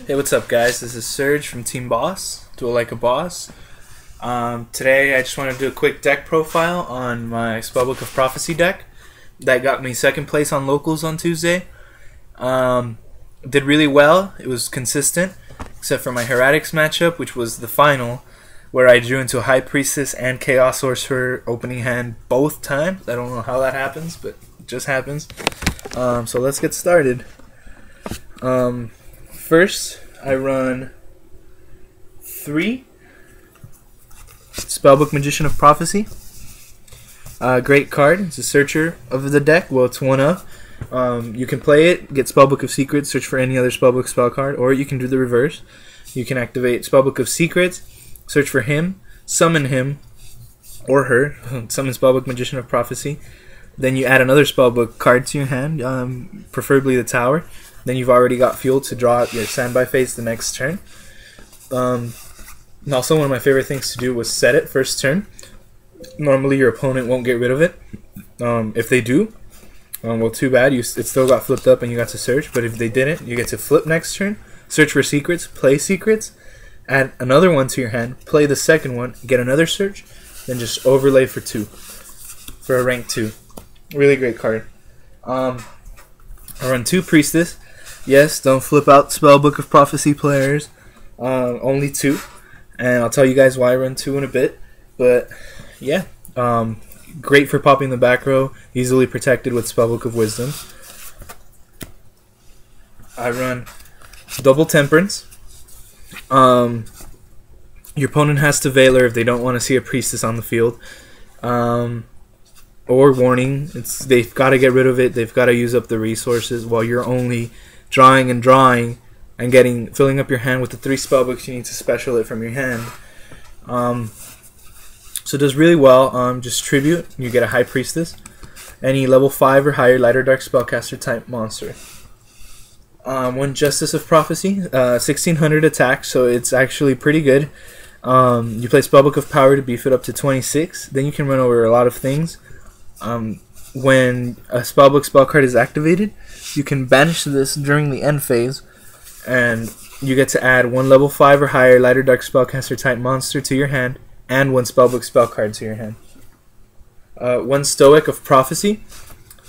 Hey, what's up, guys? This is Serg from Team Boss, Duel like a Boss. Today, I just want to do a quick deck profile on my Spellbook of Prophecy deck. That got me second place on locals on Tuesday. Did really well. It was consistent, except for my Heretics matchup, which was the final, where I drew into a High Priestess and Chaos Sorcerer opening hand both times. I don't know how that happens, but it just happens. So let's get started. First, I run 3 Spellbook Magician of Prophecy. Great card. It's a searcher of the deck. Well, it's one of. You can play it, get Spellbook of Secrets, search for any other Spellbook spell card, or you can do the reverse. You can activate Spellbook of Secrets, search for him, summon him or her, summon Spellbook Magician of Prophecy. Then you add another Spellbook card to your hand, preferably the Tower. Then you've already got fuel to draw out your standby phase the next turn. And also, one of my favorite things to do was set it first turn. Normally, your opponent won't get rid of it. If they do, well, too bad. It still got flipped up and you got to search. But if they didn't, you get to flip next turn, search for secrets, play secrets, add another one to your hand, play the second one, get another search, then just overlay for 2 for a rank 2. Really great card. I run 2 Priestess. Yes, don't flip out Spellbook of Prophecy players. Only 2. And I'll tell you guys why I run 2 in a bit. But, yeah. Great for popping the back row. Easily protected with Spellbook of Wisdom. I run double Temperance. Your opponent has to Veiler if they don't want to see a Priestess on the field. Or Warning. They've got to get rid of it. They've got to use up the resources while you're only drawing and filling up your hand with the 3 spellbooks. You need to special it from your hand. So it does really well. Just tribute, you get a High Priestess, any level 5 or higher light or dark spellcaster type monster. 1 Justice of Prophecy, 1600 attack, so it's actually pretty good. You play Spellbook of Power to beef it up to 26. Then you can run over a lot of things. When a Spellbook spell card is activated, you can banish this during the end phase, and you get to add 1 level 5 or higher light or dark spellcaster type monster to your hand, and 1 Spellbook spell card to your hand. 1 Stoic of Prophecy.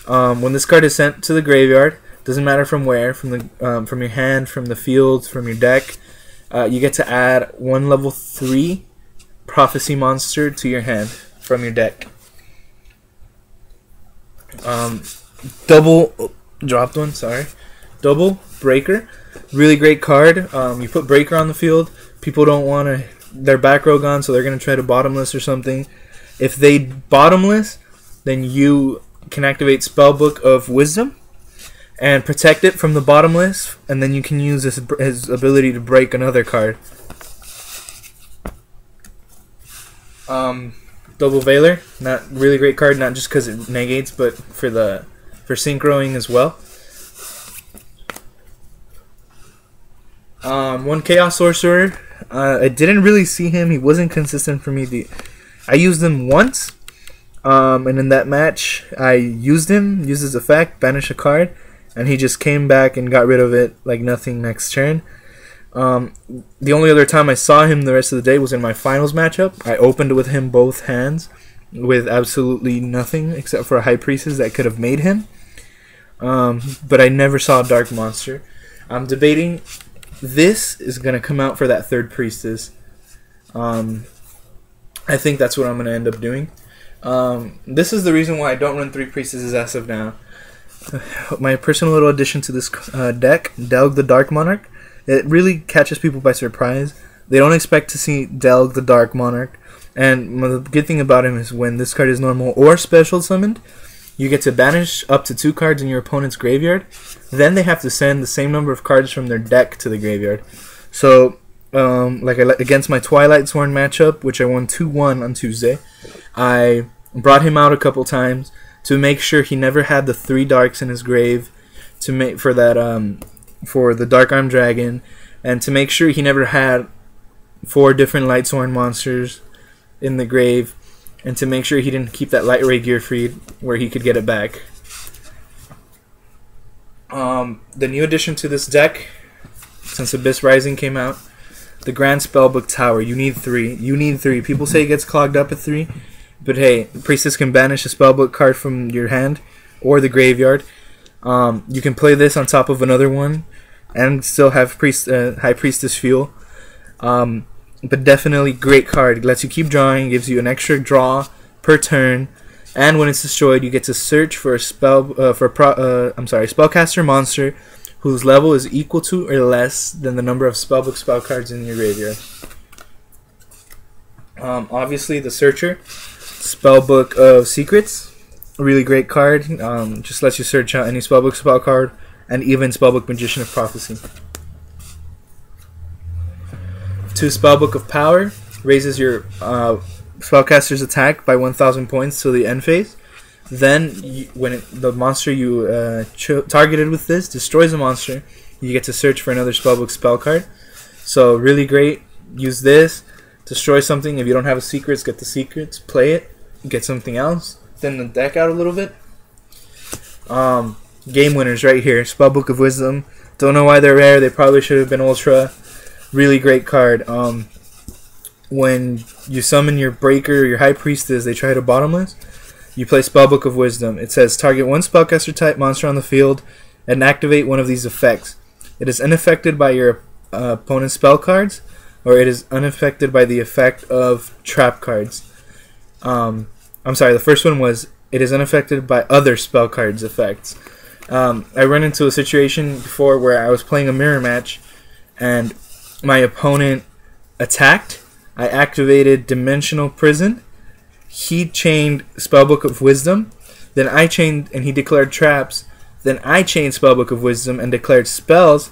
When this card is sent to the graveyard, doesn't matter from where, from your hand, from the field, from your deck, you get to add 1 level 3 Prophecy monster to your hand from your deck. Double Breaker, really great card. You put Breaker on the field, people don't want their back row gone, so they're going to try to bottomless or something. If they bottomless, then you can activate Spellbook of Wisdom and protect it from the bottomless, and then you can use his ability to break another card. Double Veiler, not really great card, not just because it negates, but for synchroing as well. 1 Chaos Sorcerer. I didn't really see him. He wasn't consistent for me. I used him once, and in that match, I used his effect, banish a card, and he just came back and got rid of it like nothing next turn. The only other time I saw him the rest of the day was in my finals matchup. I opened with him both hands with absolutely nothing except for a High Priestess that could have made him. But I never saw a Dark Monster. I'm debating this is going to come out for that 3rd Priestess. I think that's what I'm going to end up doing. This is the reason why I don't run 3 Priestesses as of now. My personal little addition to this deck, Delg the Dark Monarch. It really catches people by surprise. They don't expect to see Delg the Dark Monarch. And the good thing about him is when this card is normal or special summoned, you get to banish up to 2 cards in your opponent's graveyard. Then they have to send the same number of cards from their deck to the graveyard. So, against my Twilight Sworn matchup, which I won 2-1 on Tuesday, I brought him out a couple times to make sure he never had the 3 darks in his grave, for the Dark Arm Dragon, and to make sure he never had 4 different Lightsworn monsters in the grave, and to make sure he didn't keep that Light Ray Gearfried where he could get it back. The new addition to this deck since Abyss Rising came out. The Grand Spellbook Tower. You need 3. You need 3. People say it gets clogged up at 3, but hey, the Priestess can banish a Spellbook card from your hand or the graveyard. You can play this on top of another one and still have High Priestess fuel. But definitely great card. It lets you keep drawing, gives you an extra draw per turn, and when it's destroyed, you get to search for a spellcaster monster whose level is equal to or less than the number of Spellbook spell cards in your graveyard. Obviously, the Searcher, Spellbook of Secrets, a really great card. Just lets you search out any Spellbook spell card, and even Spellbook Magician of Prophecy. 2 Spellbook of Power raises your spellcaster's attack by 1,000 points till the end phase. Then, when the monster you targeted with this destroys a monster, you get to search for another Spellbook spell card. So, really great. Use this, destroy something. If you don't have a secrets, get the secrets, play it, get something else. Thin the deck out a little bit. Game winners right here. Spellbook of Wisdom. Don't know why they're rare. They probably should have been ultra. Really great card. When you summon your Breaker or your High Priestess, they try to bottomless. You play Spellbook of Wisdom. It says target 1 spellcaster type monster on the field and activate one of these effects. It is unaffected by your opponent's spell cards, or it is unaffected by the effect of trap cards. I'm sorry, the first one was it is unaffected by other spell cards effects. I run into a situation before where I was playing a mirror match and my opponent attacked. I activated Dimensional Prison. He chained Spellbook of Wisdom. Then I chained, and he declared traps. Then I chained Spellbook of Wisdom and declared spells.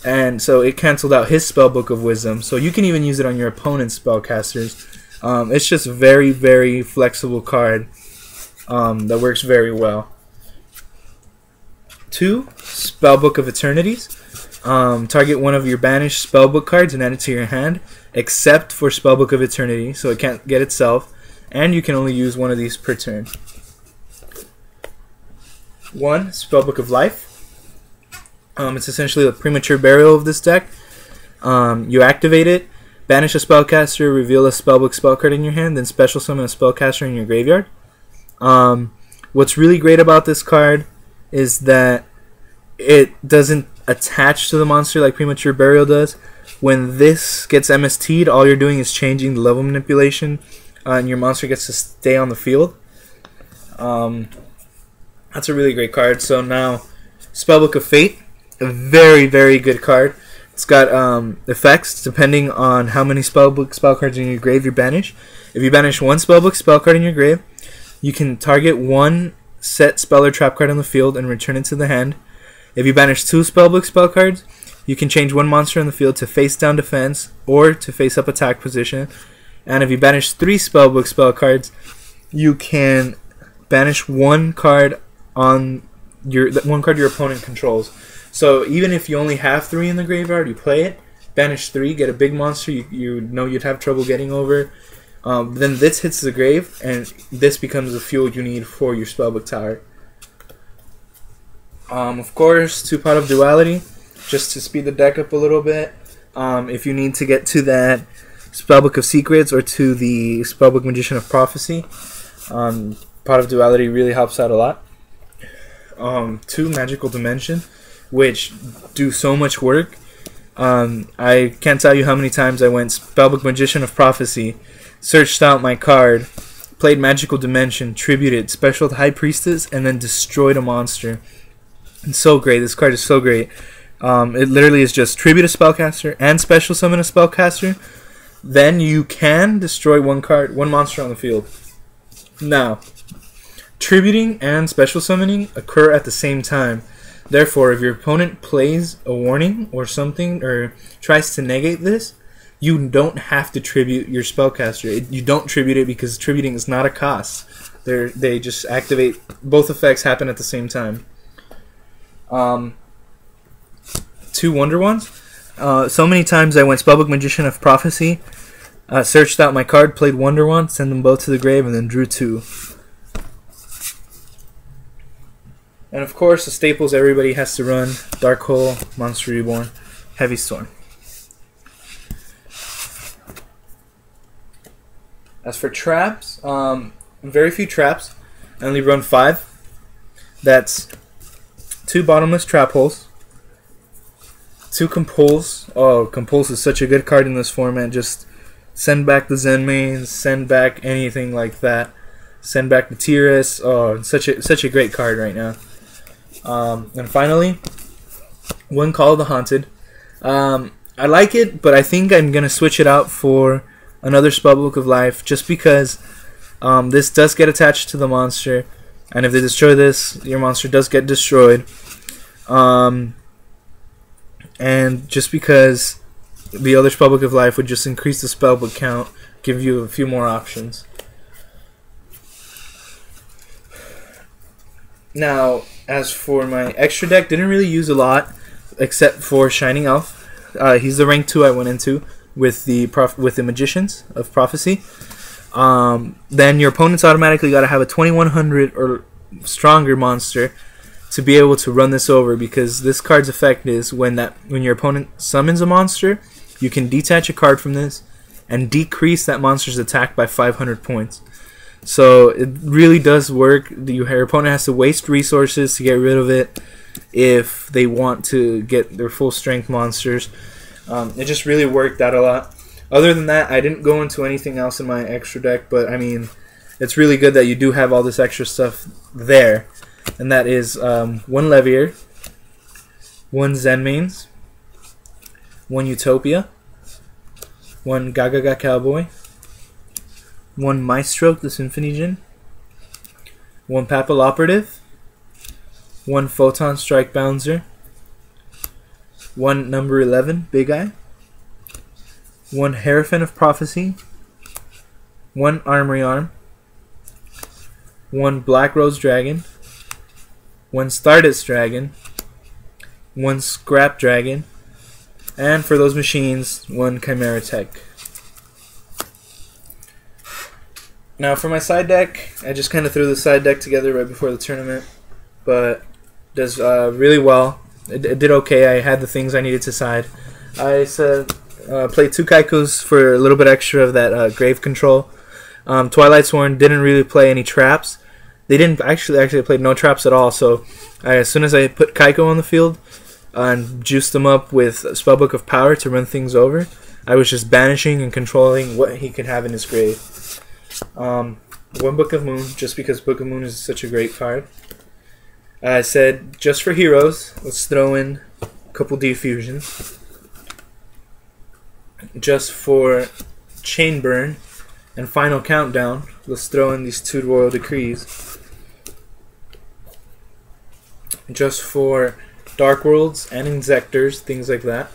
And so it canceled out his Spellbook of Wisdom. So you can even use it on your opponent's spellcasters. It's just a very, very flexible card that works very well. 2, Spellbook of Eternities. Target one of your banished Spellbook cards and add it to your hand, except for Spellbook of Eternity, so it can't get itself. And you can only use one of these per turn. 1, Spellbook of Life. It's essentially the premature burial of this deck. You activate it, banish a spellcaster, reveal a Spellbook spell card in your hand, then special summon a spellcaster in your graveyard. What's really great about this card is that it doesn't attach to the monster like premature burial does. When this gets MST'd, all you're doing is changing the level manipulation, and your monster gets to stay on the field. That's a really great card. So now, Spellbook of Fate, a very, very good card. It's got effects depending on how many Spellbook spell cards in your grave you banish. If you banish 1 Spellbook spell card in your grave, you can target 1 set spell or trap card on the field and return it to the hand. If you banish 2 Spellbook spell cards, you can change 1 monster on the field to face down defense or to face up attack position. And if you banish 3 Spellbook spell cards, you can banish 1 card on one card your opponent controls. So even if you only have 3 in the graveyard, you play it, banish 3, get a big monster you know you'd have trouble getting over. Then this hits the grave, and this becomes the fuel you need for your Spellbook Tower. Of course, 2 Pot of Duality, just to speed the deck up a little bit. If you need to get to that Spellbook of Secrets or to the Spellbook Magician of Prophecy, Pot of Duality really helps out a lot. 2 Magical Dimension, which do so much work. I can't tell you how many times I went Spellbook Magician of Prophecy, searched out my card, played Magical Dimension, tributed, special High Priestess, and then destroyed a monster. It's so great. This card is so great. It literally is just tribute a spellcaster and special summon a spellcaster. Then you can destroy one monster on the field. Now, tributing and special summoning occur at the same time. Therefore, if your opponent plays a warning or something or tries to negate this, you don't have to tribute your spellcaster. You don't tribute it because tributing is not a cost. They just activate. Both effects happen at the same time. 2 Wonder Wands. So many times I went Spellbook Magician of Prophecy, searched out my card, played Wonder Wand, sent them both to the grave, and then drew 2. And of course, the staples everybody has to run: Dark Hole, Monster Reborn. Heavy Storm. As for traps, very few traps. I only run 5. That's 2 bottomless trap holes, 2 compulse. Oh, compulse is such a good card in this format. Just send back the Zen mains, send back anything like that. Send back the Tiras. Oh, such a great card right now. And finally, 1 Call of the Haunted. I like it, but I think I'm gonna switch it out for another Spellbook of Life, just because this does get attached to the monster, and if they destroy this, your monster does get destroyed. And just because the other Spellbook of Life would just increase the spellbook count, give you a few more options. Now, as for my extra deck, didn't really use a lot, except for Shining Elf. He's the rank 2 I went into with the Magicians of Prophecy. Then your opponent's automatically got to have a 2100 or stronger monster to be able to run this over, because this card's effect is when your opponent summons a monster, you can detach a card from this and decrease that monster's attack by 500 points. So it really does work. Your opponent has to waste resources to get rid of it if they want to get their full strength monsters. It just really worked out a lot. Other than that, I didn't go into anything else in my extra deck, but I mean, it's really good that you do have all this extra stuff there. And that is 1 Levier, 1 Zen Mains, 1 Utopia, 1 Gagaga Cowboy, 1 Maestro, the Symphony Djinn, 1 Papal Operative, 1 Photon Strike Bouncer, 1 number 11, Big Eye, 1 Hierophant of Prophecy, 1 Armory Arm, 1 Black Rose Dragon, 1 Stardust Dragon, 1 Scrap Dragon, and for those machines, 1 Chimera Tech. Now for my side deck, I just kind of threw the side deck together right before the tournament, but does really well. It did okay. I had the things I needed to side. I said played 2 Kaikos for a little bit extra of that grave control. Twilight Sworn didn't really play any traps. They didn't actually played no traps at all. So as soon as I put Kaiko on the field and juiced him up with Spellbook of Power to run things over, I was just banishing and controlling what he could have in his grave. 1 Book of Moon, just because Book of Moon is such a great card. I said, just for heroes, let's throw in a couple defusions. Just for Chain Burn and Final Countdown, let's throw in these 2 Royal Decrees. Just for Dark Worlds and Inzectors, things like that.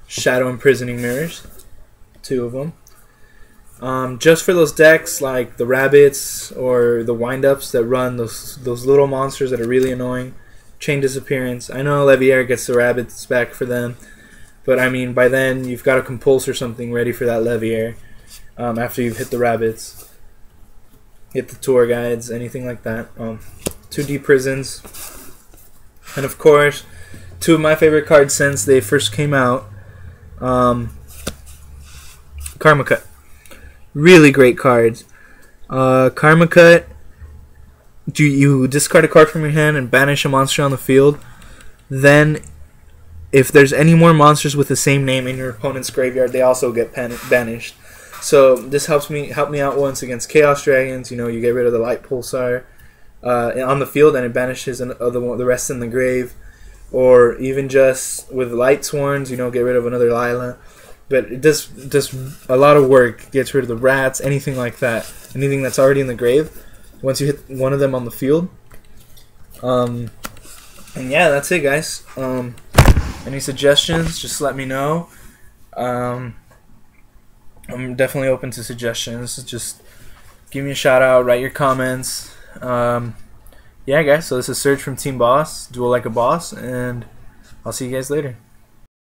Shadow Imprisoning Mirrors, 2 of them. Just for those decks like the rabbits or the wind-ups that run those little monsters that are really annoying. Chain Disappearance. I know Levier gets the rabbits back for them, but I mean by then you've got a Compulse or something ready for that Levier after you've hit the rabbits. Hit the tour guides, anything like that. 2D Prisons. And of course, 2 of my favorite cards since they first came out. Karma Cut. Really great cards. Karma Cut. You discard a card from your hand and banish a monster on the field. Then, if there's any more monsters with the same name in your opponent's graveyard, they also get banished. So this helped me out once against Chaos Dragons. You know, you get rid of the Light Pulsar on the field, and it banishes the rest in the grave. Or even just with Light Sworns, you know, get rid of another Lila. But it does a lot of work. Gets rid of the rats, anything like that. Anything that's already in the grave. Once you hit one of them on the field. And yeah, that's it, guys. Any suggestions, just let me know. I'm definitely open to suggestions. Just give me a shout out, write your comments. Yeah, guys, so this is Serg from Team Boss, Duel Like a Boss, and I'll see you guys later.